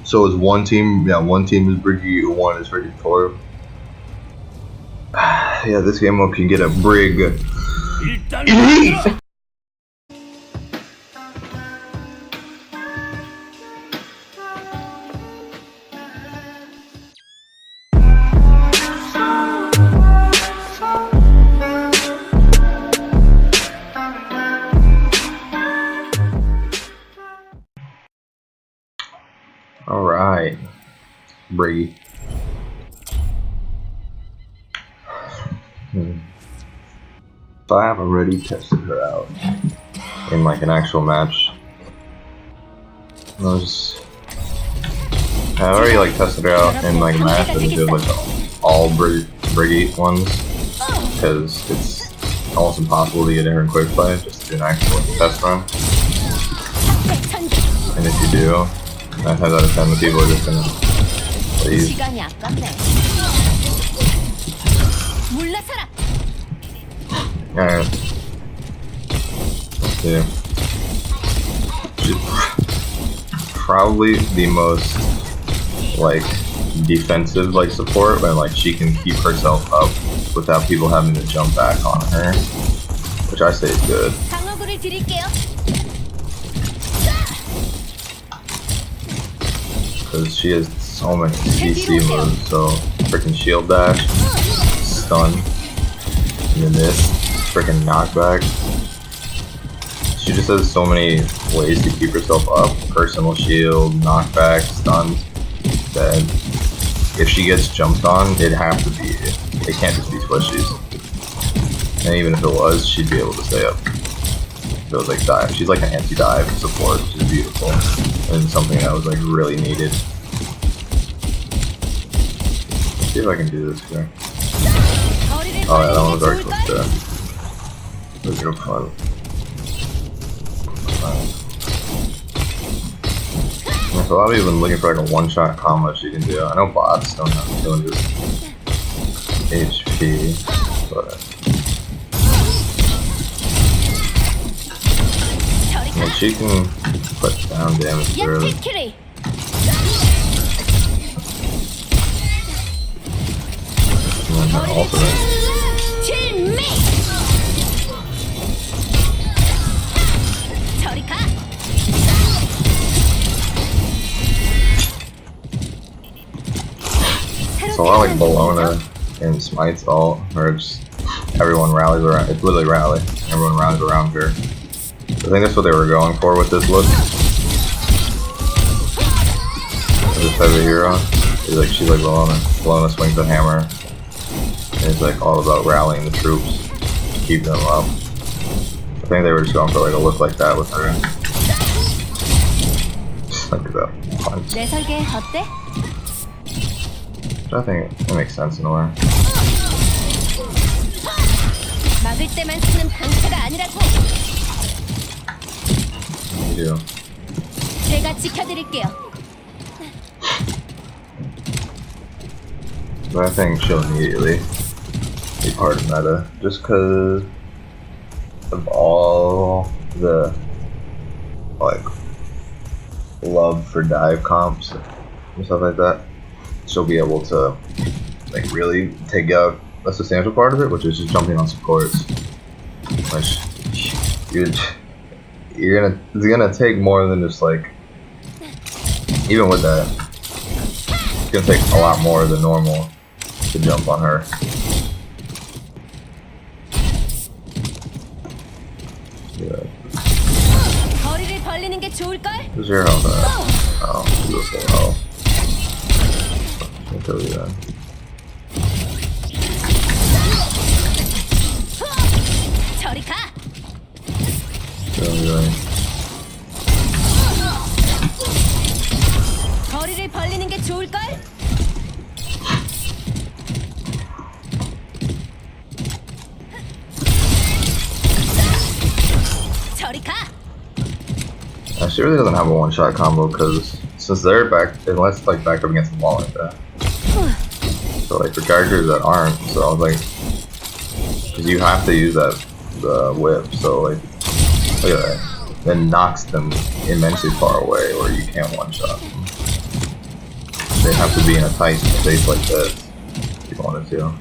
So is one team, yeah, one team is Briggie, one is freaking Tor. Yeah, this game mode can get a Brig. Alright, Briggie. So I have already tested her out in like an actual match. I already like tested her out in like a match that did like all Briggie ones, because it's almost impossible to get her in quick play just to do an actual test run. And if you do, 9 times out of 10 the people are just gonna leave. Alright. Let's see. She's probably the most like defensive like support, when like she can keep herself up without people having to jump back on her, which I say is good. Because she has so many CC moves, so freaking shield dash, stun, and then this freaking knockback. She just has so many ways to keep herself up. Personal shield, knockback, stun, that if she gets jumped on, it can't just be squishies. And even if it was, she'd be able to stay up. So it was like dive. She's like an anti-dive support, which is beautiful. And something that was like really needed. Let's see if I can do this here. Oh yeah, that one was already close to. Look at fun. So a lot of people have been looking for like a one-shot combo she can do. I know bots don't have 200 HP, but yeah, she can put down damage early. And then her ultimate. It's a lot like Bologna and Smite's ult, where just everyone rallies around. It's literally rally. Everyone rallies around her. I think that's what they were going for with this look. This type of hero. She's like Bologna. Bologna swings the hammer. And it's like all about rallying the troops to keep them up. I think they were just going for like a look like that with her. Just like that punch. I think it makes sense in a way. You do. But I think she'll immediately be part of meta, just because of all the like love for dive comps and stuff like that. She'll be able to like really take out a substantial part of it, which is just jumping on supports. Which it's gonna take more than just like, even with that, it's gonna take a lot more than normal to jump on her. Yeah. Who's your health at? Oh, beautiful health. I'll tell you that. 거리를 벌리는 게 좋을걸? 저리 가. She really doesn't have a one-shot combo because since they're back, unless like backed up against the wall like that. So like for characters that aren't, so I was like, because you have to use the whip. So like, look at that. It knocks them immensely far away, or you can't one-shot them. they have to be in a tight space like this if you wanted to.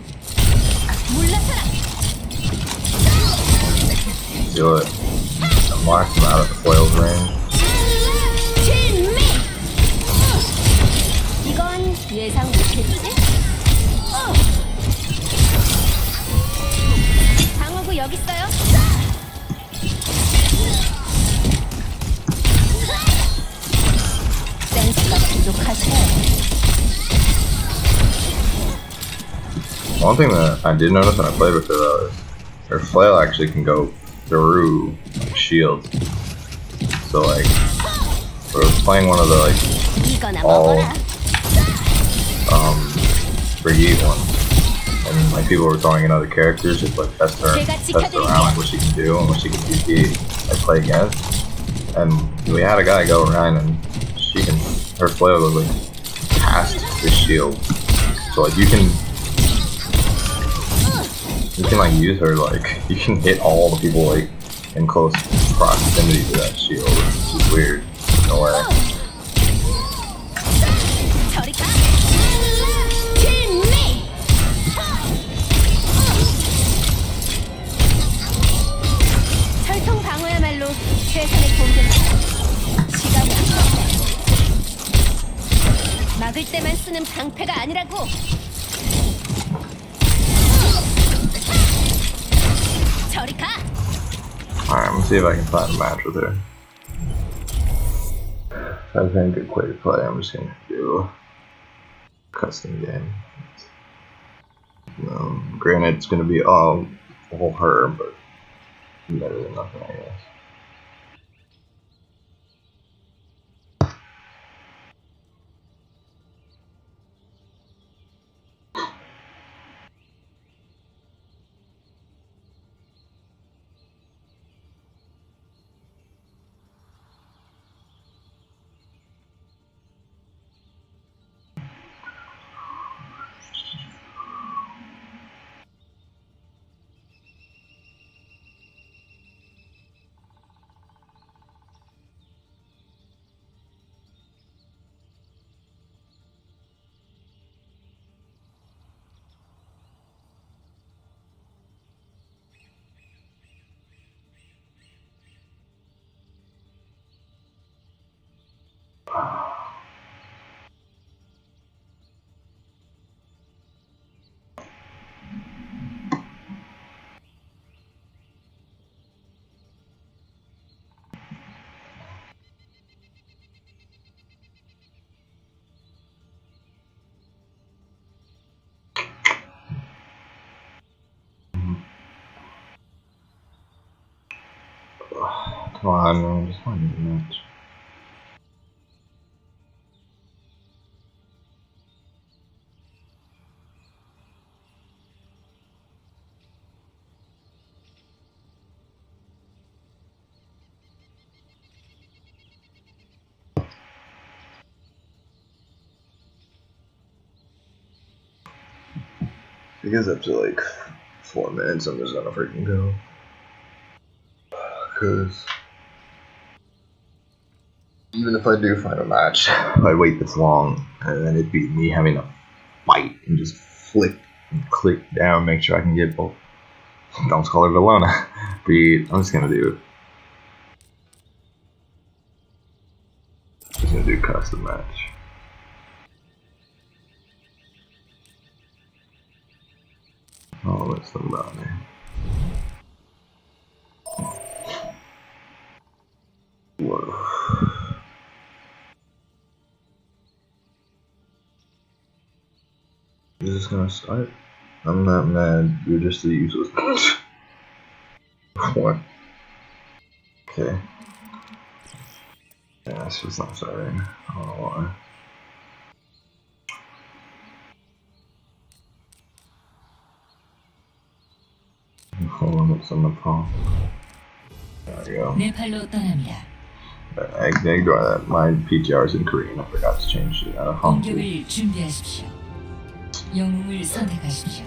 Do it. Unlock them out of the foil's range. 이건 예상 못했지? 방어구 여기 있어요. 센스가 부족하세요. One thing that I did notice when I played with her though is her flail actually can go through like, shields. So like, I was playing one of the like 이거나 all 먹어라. Brigette ones, and like people were throwing in other characters just like test around like what she can do and what she can DP like play against. And we had a guy go around and her flail goes like past the shield. So like you can like use her like you can hit all the people like in close proximity to that shield, which is weird. No way. 철통 방어야말로 최선의 공격이다. 시간이 안 돼. 막을 때만 쓰는 방패가 아니라고. 저리 가. Alright, I'm gonna see if I can find a match with her. I think a quick play. I'm just gonna do a custom game. Granted, it's gonna be all her, but better than nothing, I guess. Come on, man, just want to match. If it gets up to like 4 minutes, I'm just gonna freaking go. Because even if I do find a match, if I wait this long, and then it'd be me having to fight and just flick and click down, make sure I can get both. Don't call her Valona. I'm just gonna do. Just gonna do custom match. Oh, let's think about it. Whoa. Is this gonna start? I'm not mad, you're just a useless. What? Okay. Yeah, it's just not starting. I don't know why. Hold on, what's on the phone? There we go. Ignore that. My PTR is in Korean. I forgot to change it. 공격을 준비하십시오. 영웅을 선택하십시오.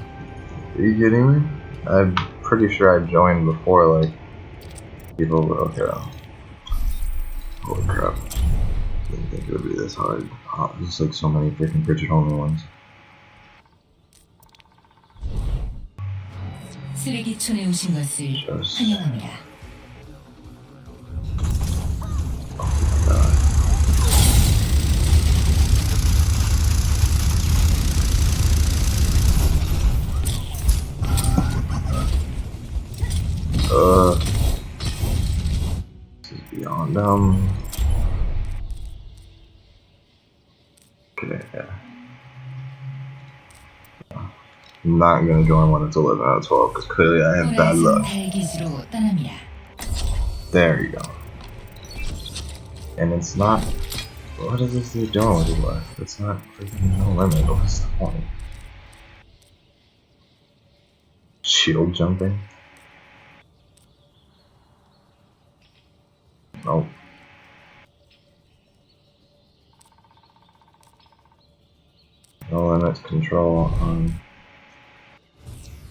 Are you kidding me? I'm pretty sure I joined before, like, people were okay. Holy crap. didn't think it would be this hard. Oh, there's like so many freaking Brigette only ones. 쓰레기촌에 오신 것을 Just- 환영합니다. This is beyond them. Okay, yeah. I'm not gonna join when it's 11 out of 12 because clearly I have bad 호라이즌 luck. 달기지로 떠납니다. There you go. And it's not. What is this dude doing with his life? It's not freaking no limit. What's the point? Shield jumping? Nope. No limits control on.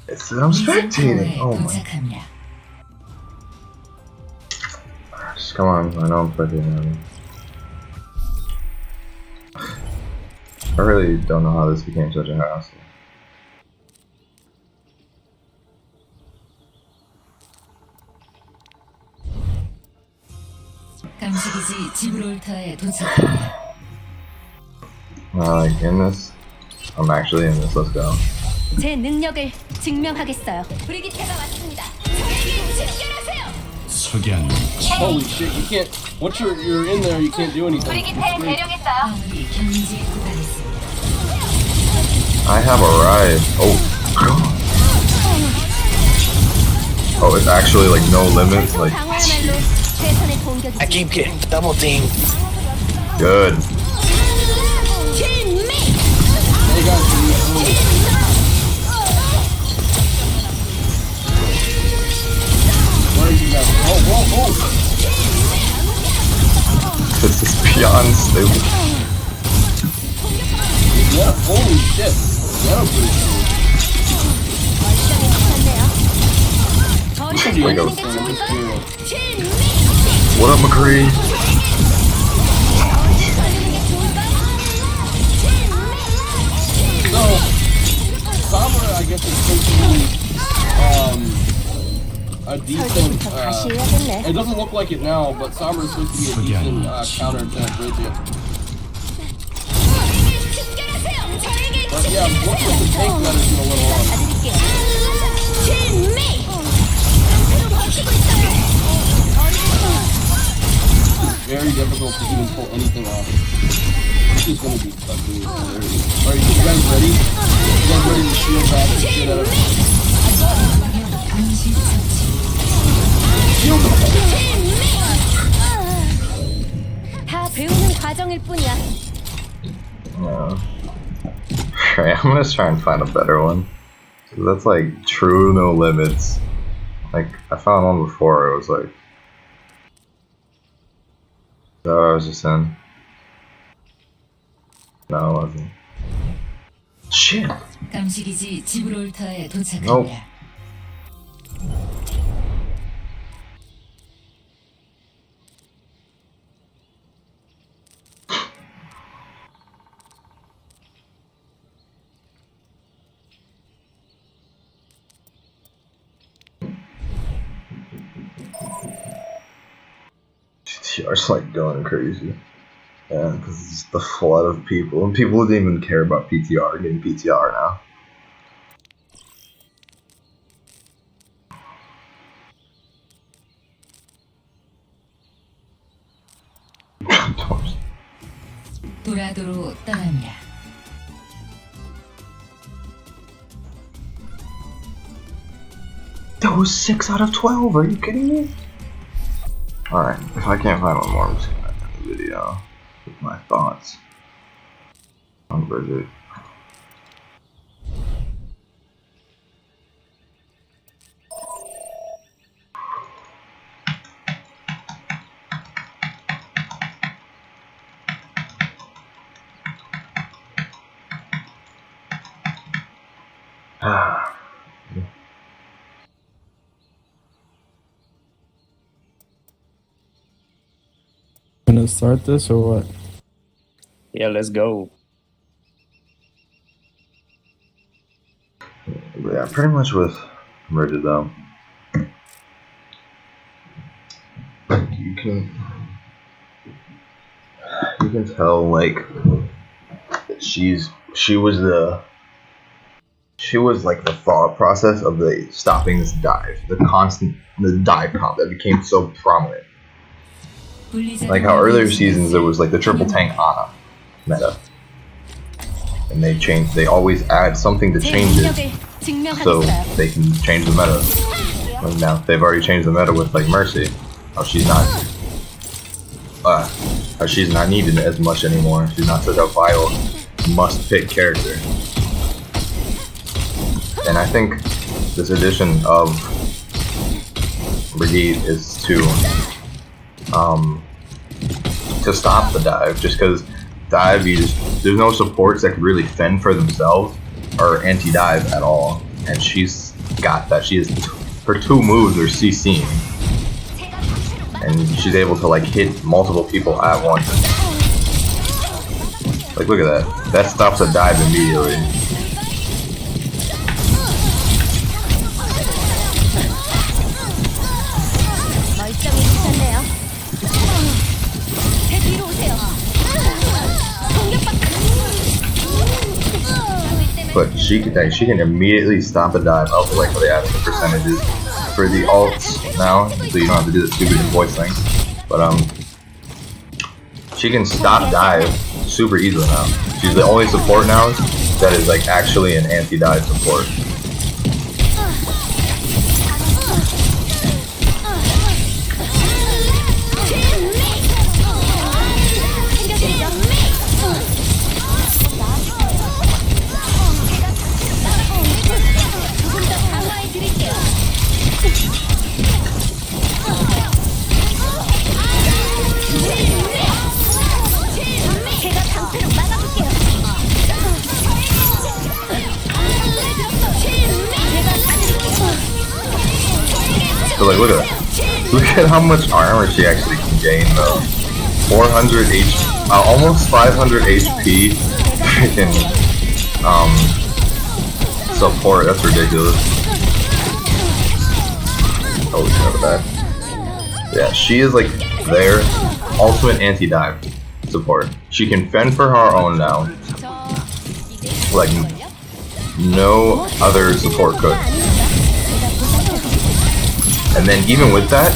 It's that I'm spectating. Oh my. 도착합니다. Just come on. I know I'm spectating. I really don't know how this became such a hassle. 감시기지 지브롤터에 도착합니다. Like in this? I'm actually in this. Let's go. 제 능력을 증명하겠어요. 브리기테가 왔습니다. 저에게 집결하세요. 석양 Holy shit, you can't. Once you're in there, you can't do anything. 브리기테 It's great. 대령했어요. 화물이 경지에 도달했습니다. I have arrived. Oh, God. Oh, it's actually like no limit. 철통 Like, 방어야말로 최선의 공격이지. I keep getting double teamed. good. Hey guys, can you- Where are you guys? Oh, This is beyond stable. yeah, holy shit. Yeah, I'm pretty sure. 멀쩡히 Wait, 괜찮네요. go. 저리가 보내는 게 좋을까요? What up, McCree? So, Summer, I guess, is supposed to be a decent. 설계부터 다시 해야겠네. It doesn't look like it now, but Summer is supposed to be a decent counter to Brigette. 집결하세요. 저에게 But yeah, looks like the tank letter's gonna live on. 가드릴게요. 진미! 상태로 버티고 있어요. Very difficult to even pull anything off. This is gonna be fucking hilarious. Alright, you guys ready? You guys ready to shield back the shit out of it? 감시 처치. Shield them! 다 배우는 과정일 뿐이야. No. Alright, I'm gonna try and find a better one. That's like true no limits. Like, I found one before, it was like. Oh, I was just in. No, it wasn't. Shit! 감시기지 지브롤터에 Nope. 도착합니다. PTR's like going crazy. Yeah, because it's just the flood of people. And people who didn't even care about PTR getting PTR now. 도라도로 떠납니다. That was 6 out of 12, are you kidding me? Alright, if I can't find one more, I'm just gonna end the video with my thoughts on Brigette. Gonna start this or what? Yeah, let's go. Yeah, pretty much with Brigette though. You can tell like she was like the thought process of the stopping this dive, the dive comp that became so prominent. Like how earlier seasons there was like the triple tank Ana meta, and they always add something to change it so they can change the meta. And now they've already changed the meta with like Mercy, how she's not needed as much anymore. She's not such a vital must-pick character. And I think this edition of Brigette is to stop the dive, just because dive, there's no supports that could really fend for themselves or anti-dive at all, and she's got that. Her two moves are CCing, and she's able to like hit multiple people at once. Like look at that. That stops a dive immediately. But she can immediately stop a dive. I also like how they added the percentages for the ults now, so you don't have to do the stupid voice thing. But she can stop dive super easily now. She's the only support now that is like actually an anti-dive support. So like, look at that. Look at how much armor she actually can gain though. 400 almost 500 HP freaking support. That's ridiculous. Holy crap, that. Yeah, she is like their ultimate anti-dive support. She can fend for her own now, like no other support could. And then even with that,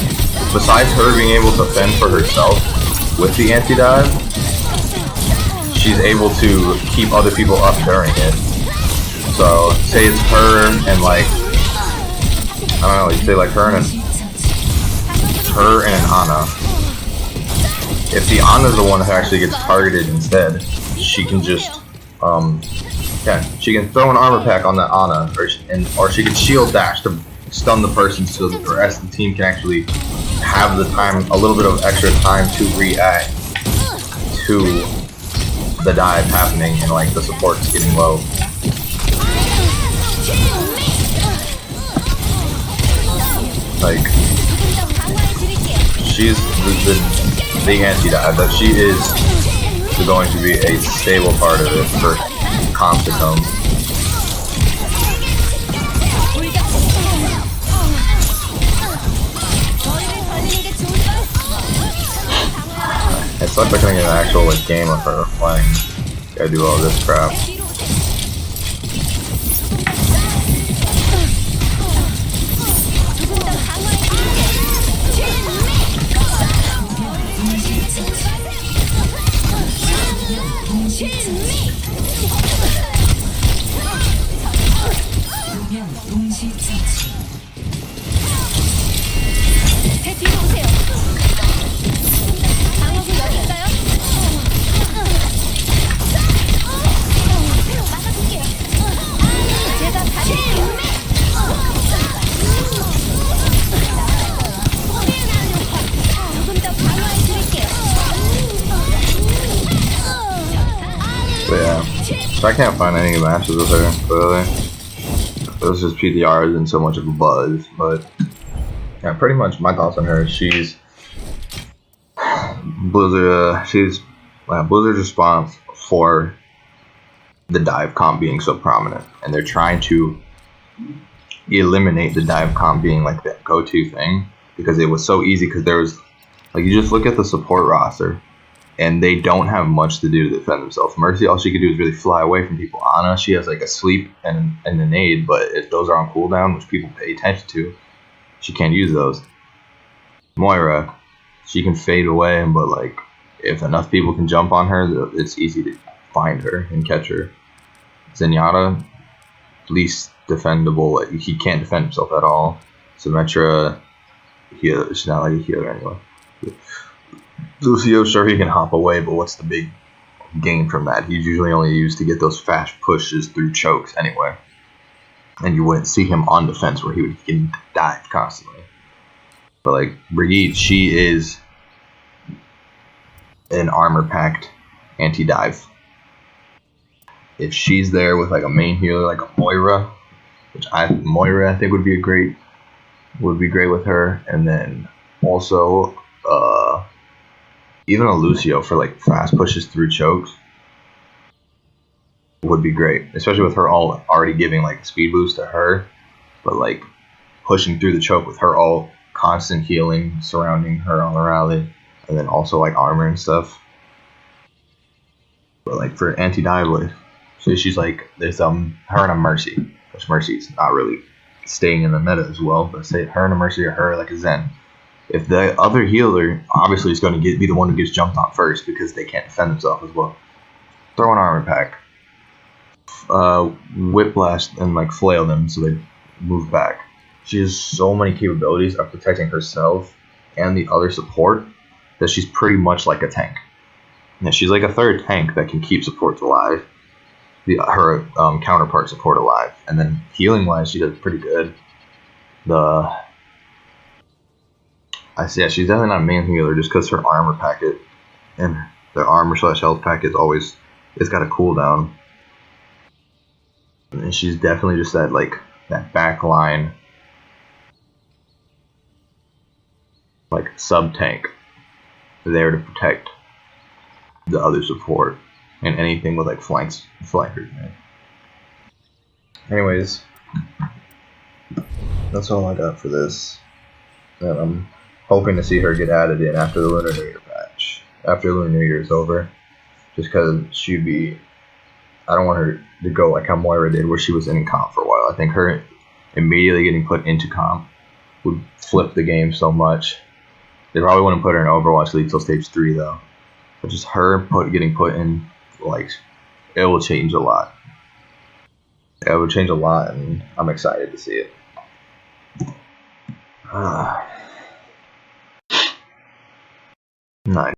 besides her being able to fend for herself with the anti-dive, she's able to keep other people up during it. So say it's her and like, I don't know, you say like her and an Ana. If the Ana's the one who actually gets targeted instead, she can just she can throw an armor pack on that Ana, or she can shield dash to stun the person so that the rest of the team can actually have the time, a little bit of extra time to react to the dive happening and like the support's getting low. Like, she's the anti-dive, that she is going to be a stable part of it for comps to come. It's like becoming an actual like game of her playing. Gotta do all this crap. So I can't find any matches with her, clearly. It was just PTRs and so much of a buzz, but yeah, pretty much my thoughts on her. She's Blizzard's response for the dive comp being so prominent, and they're trying to eliminate the dive comp being like the go-to thing, because it was so easy. Because there was, like, you just look at the support roster and they don't have much to do to defend themselves. Mercy, all she could do is really fly away from people. Ana, she has like a sleep and a nade, but if those are on cooldown, which people pay attention to, she can't use those. Moira, she can fade away, but like if enough people can jump on her, it's easy to find her and catch her. Zenyatta, least defendable. He can't defend himself at all. Symmetra, she's not like a healer anyway. Lucio, sure, he can hop away, but what's the big gain from that? He's usually only used to get those fast pushes through chokes anyway. And you wouldn't see him on defense where he would get dive constantly. But like Brigette, she is an armor-packed anti-dive. If she's there with like a main healer like a Moira, Moira I think would be great with her, and then also even a Lucio for like fast pushes through chokes would be great, especially with her all already giving like a speed boost to her, but like pushing through the choke with her all constant healing surrounding her on the rally, and then also like armor and stuff. But like for anti-dive, so she's like there's her and a Mercy, which Mercy's not really staying in the meta as well, but say her and a Mercy or her like a Zen. If the other healer obviously is going to be the one who gets jumped on first because they can't defend themselves as well, throw an armor pack, whip blast and like flail them so they move back. She has so many capabilities of protecting herself and the other support that she's pretty much like a tank. Yeah, she's like a third tank that can keep supports alive, her counterpart support alive, and then healing wise she does pretty good. She's definitely not a main healer just because her armor packet and the armor / health packet it's got a cooldown. And she's definitely just that back line, like sub tank, there to protect the other support and anything with like flankers. Man. Anyways, that's all I got for this. And I'm hoping to see her get added in after the Lunar New Year patch. After Lunar New Year is over. Just because I don't want her to go like how Moira did, where she was in comp for a while. I think her immediately getting put into comp would flip the game so much. They probably wouldn't put her in Overwatch League till stage 3 though. But just her getting put in, like, it will change a lot. It will change a lot, and I'm excited to see it.